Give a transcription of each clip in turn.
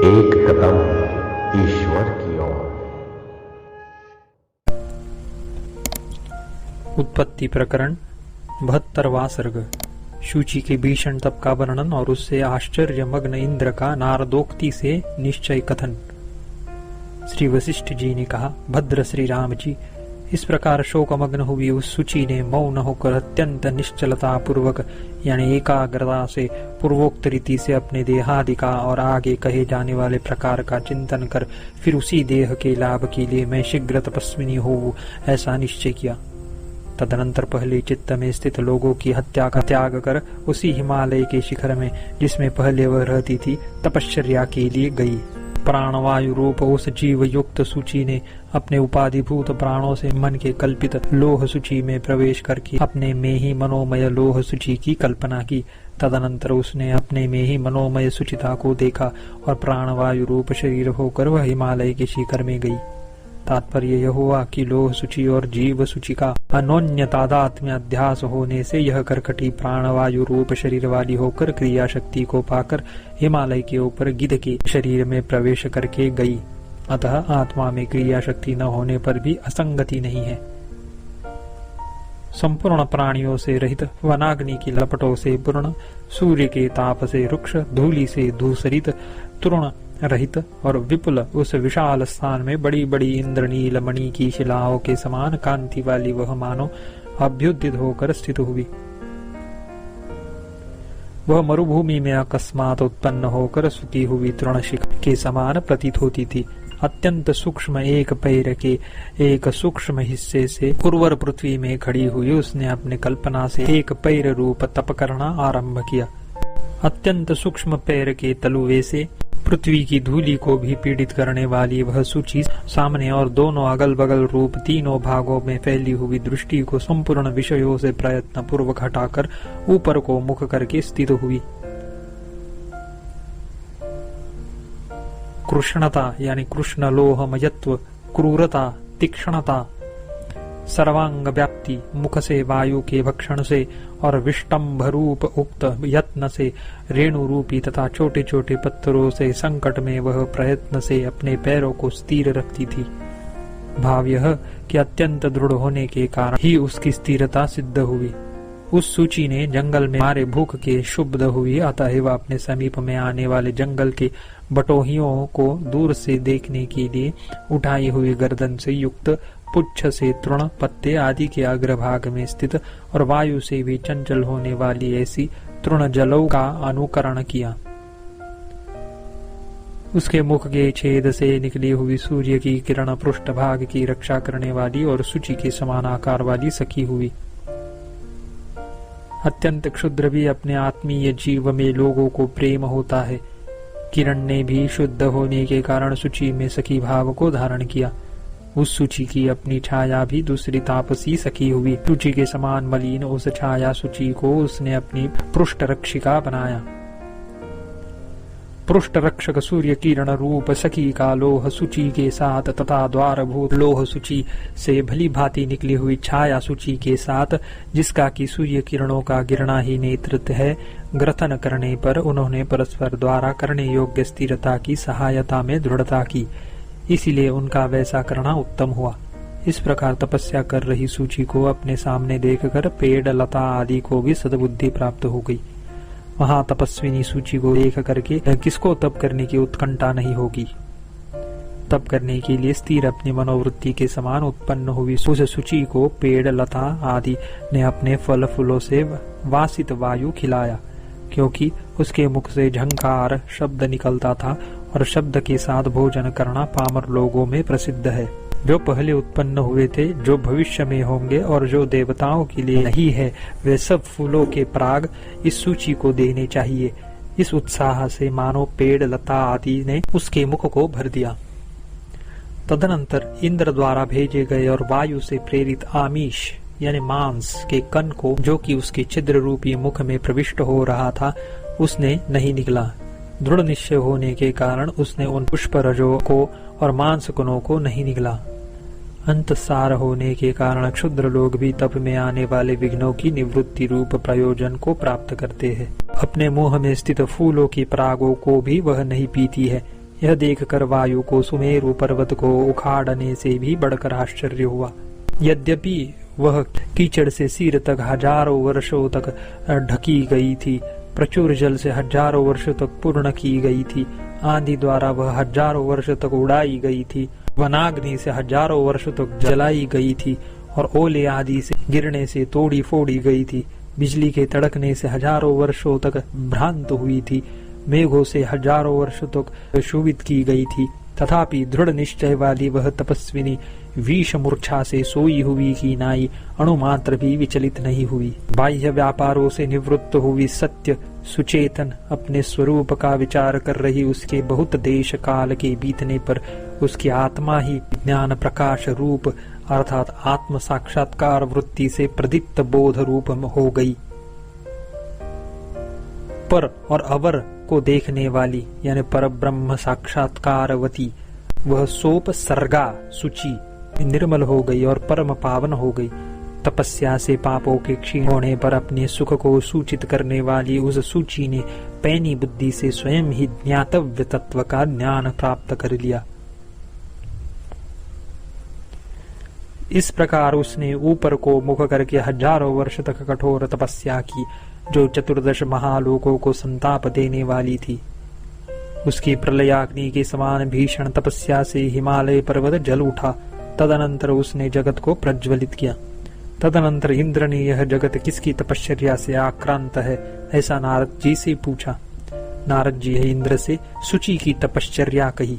एक कदम ईश्वर की ओर। उत्पत्ति प्रकरण 72वां सर्ग। शुचि के भीषण तप का वर्णन और उससे आश्चर्यमग्न इंद्र का नारदोक्ति से निश्चय कथन। श्री वशिष्ठ जी ने कहा, भद्र श्री राम जी, इस प्रकार शोकमग्न हुई उस शुचि ने मौन होकर अत्यंत निश्चलता पूर्वक यानी एकाग्रता से पूर्वोक्त रीति से अपने देहादि का और आगे कहे जाने वाले प्रकार का चिंतन कर फिर उसी देह के लाभ के लिए मैं शीघ्र तपस्विनी होऊं ऐसा निश्चय किया। तदनंतर पहले चित्त में स्थित लोगों की हत्या का त्याग कर उसी हिमालय के शिखर में जिसमें पहले वह रहती थी तपश्चर्या के लिए गई। प्राणवायु रूप उस जीव युक्त शुचि ने अपने उपाधिभूत प्राणों से मन के कल्पित लोह शुचि में प्रवेश करके अपने में ही मनोमय लोह शुचि की कल्पना की। तदनंतर उसने अपने में ही मनोमय शुचिता को देखा और प्राणवायु रूप शरीर होकर वह हिमालय के शिखर में गई। तात्पर्य यह हुआ कि लोह शुचि और जीव शुचि का अनोन्य तादात्म्य अध्यास होने से यह कर्कटी प्राणवायु रूप शरीर वाली होकर क्रिया शक्ति को पाकर हिमालय के ऊपर गिद्ध के शरीर में प्रवेश करके गई। अतः आत्मा में क्रिया शक्ति न होने पर भी असंगति नहीं है। संपूर्ण प्राणियों से रहित, वनाग्नि की लपटों से पूर्ण, सूर्य के ताप से रुक्ष, धूलि से धूसरित, तृण रहित और विपुल उस विशाल स्थान में बड़ी बड़ी इंद्रनील मणि की शिलाओं के समान कांति वाली वह मानो अभ्युदित होकर स्थित हुई। वह मरुभूमि में अकस्मात उत्पन्न होकर सूती हुई तृणशिखा के समान प्रतीत होती थी। अत्यंत सूक्ष्म एक पैर के एक सूक्ष्म हिस्से से उर्वर पृथ्वी में खड़ी हुई उसने अपने कल्पना से एक पैर रूप तप करना आरंभ किया। अत्यंत सूक्ष्म पैर के तलुवे से पृथ्वी की धूलि को भी पीड़ित करने वाली वह शुचि सामने और दोनों अगल बगल रूप तीनों भागों में फैली हुई दृष्टि को संपूर्ण विषयों से प्रयत्न पूर्वक हटाकर ऊपर को मुख करके स्थित हुई। कृष्णता यानी कृष्ण लोहमयत्व, क्रूरता, तीक्ष्णता, सर्वांग व्याप्ति, मुख से वायु के भक्षण से और विष्टम्भ रूप उक्त यत्न से रेणु रूपी तथा छोटे छोटे पत्थरों से संकट में वह प्रयत्न से अपने पैरों को स्थिर रखती थी। भाव यह कि अत्यंत दृढ़ होने के कारण ही उसकी स्थिरता सिद्ध हुई। उस शुचि ने जंगल में मारे भूख के क्षुब्ध हुई, अतः वह अपने समीप में आने वाले जंगल के बटोहियों को दूर से देखने के लिए उठाई हुई गर्दन से युक्त पुच्छ से तृण, पत्ते आदि के अग्रभाग में स्थित और वायु से भी चंचल होने वाली ऐसी तृण जलों का अनुकरण किया। उसके मुख के छेद से निकली हुई सूर्य की किरण पृष्ठभाग की रक्षा करने वाली और शुचि के समान आकार वाली सखी हुई। अत्यंत क्षुद्र भी अपने आत्मीय जीव में लोगों को प्रेम होता है। किरण ने भी शुद्ध होने के कारण शुचि में सखी भाव को धारण किया। उस शुचि की अपनी छाया भी दूसरी तापसी सखी हुई। शुचि के समान मलिन उस छाया शुचि को उसने अपनी पृष्ठ रक्षिका बनाया। पृष्ठ रक्षक सूर्य किरण रूप सखी का लोह शुचि के साथ तथा द्वारभूत लोह शुचि से भली भांति निकली हुई छाया शुचि के साथ, जिसका कि सूर्य किरणों का गिरना ही नेतृत्व है, ग्रथन करने पर उन्होंने परस्पर द्वारा करने योग्य स्थिरता की सहायता में दृढ़ता की। इसीलिए उनका वैसा करना उत्तम हुआ। इस प्रकार तपस्या कर रही शुचि को अपने सामने देखकर पेड़ लता आदि को भी सद्बुद्धि प्राप्त हो गई। वहां तपस्विनी शुचि को देख करके किसको तप करने की उत्कंठा नहीं होगी। तप करने के लिए स्थिर अपनी मनोवृत्ति के समान उत्पन्न हुई उस शुचि को पेड़ लता आदि ने अपने फल फूलों से वासित वायु खिलाया, क्योंकि उसके मुख से झंकार शब्द निकलता था और शब्द के साथ भोजन करना पामर लोगों में प्रसिद्ध है। जो पहले उत्पन्न हुए थे, जो भविष्य में होंगे और जो देवताओं के लिए नहीं है, वे सब फूलों के पराग इस सूची को देने चाहिए। इस उत्साह से मानो पेड़ लता आदि ने उसके मुख को भर दिया। तदनंतर इंद्र द्वारा भेजे गए और वायु से प्रेरित आमीश यानी मांस के कण को, जो कि उसके छिद्र रूपी मुख में प्रविष्ट हो रहा था, उसने नहीं निकला। दृढ़ निश्चय होने के कारण उसने उन पुष्परजों को और मांस कणों को नहीं निगला। अंतसार होने के कारण क्षुद्र लोग भी तप में आने वाले विघ्नों की निवृत्ति रूप प्रयोजन को प्राप्त करते हैं। अपने मुंह में स्थित फूलों की परागों को भी वह नहीं पीती है, यह देखकर वायु को सुमेरु पर्वत को उखाड़ने से भी बढ़कर आश्चर्य हुआ। यद्यपि वह कीचड़ से सिर तक हजारों वर्षों तक ढकी गई थी, प्रचुर जल से हजारों वर्षों तक पूर्ण की गई थी, आंधी द्वारा वह हजारों वर्ष तक उड़ाई गई थी, वनाग्नि से हजारों वर्षों तक जलाई गई थी और ओले आदि से गिरने से तोड़ी फोड़ी गई थी, बिजली के तड़कने से हजारों वर्षों तक भ्रांत हुई थी, मेघों से हजारों वर्षों तक शोभित की गई थी, तथापि दृढ़ निश्चय वाली वह तपस्विनी विष मूर्छा से सोई हुई की नाई अणुमात्र भी विचलित नहीं हुई। बाह्य व्यापारों से निवृत्त हुई सत्य सुचेतन अपने स्वरूप का विचार कर रही, उसके बहुत देश काल के बीतने पर उसकी आत्मा ही ज्ञान प्रकाश रूप अर्थात आत्म साक्षात्कार वृत्ति से प्रदीप्त बोध रूप हो गई। पर और अवर को देखने वाली यानी पर ब्रह्म साक्षात्कारवती वह सोप सर्गा शुचि निर्मल हो गई और परम पावन हो गई। तपस्या से पापों के क्षीण होने पर अपने सुख को सूचित करने वाली उस सूची ने पैनी बुद्धि से स्वयं ही ज्ञातव्य तत्व का ज्ञान प्राप्त कर लिया। इस प्रकार उसने ऊपर को मुख करके हजारों वर्ष तक कठोर तपस्या की, जो 14 महालोकों को संताप देने वाली थी। उसकी प्रलयाग्नि के समान भीषण तपस्या से हिमालय पर्वत जल उठा। तदनंतर उसने जगत को प्रज्वलित किया। तदनंतर इंद्र ने यह जगत किसकी तपश्चर्या से आक्रांत है ऐसा नारद जी से पूछा। नारद जी ने इंद्र से शुचि की तपश्चर्या कही।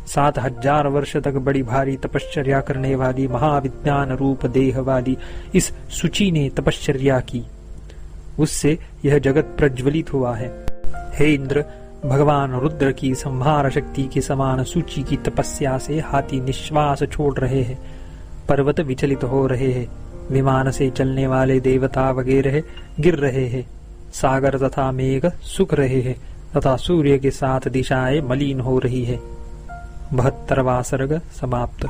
7000 वर्ष तक बड़ी भारी तपश्चर्या करने वाली महाविज्ञान रूप देह वाली इस शुचि ने तपश्चर्या की, उससे यह जगत प्रज्वलित हुआ है। हे इंद्र, भगवान रुद्र की संहार शक्ति के समान शुचि की तपस्या से हाथी निश्वास छोड़ रहे हैं, पर्वत विचलित हो रहे हैं, विमान से चलने वाले देवता वगैरह गिर रहे हैं, सागर तथा मेघ सूख रहे हैं तथा सूर्य के साथ दिशाएं मलिन हो रही है। 72वां सर्ग समाप्त।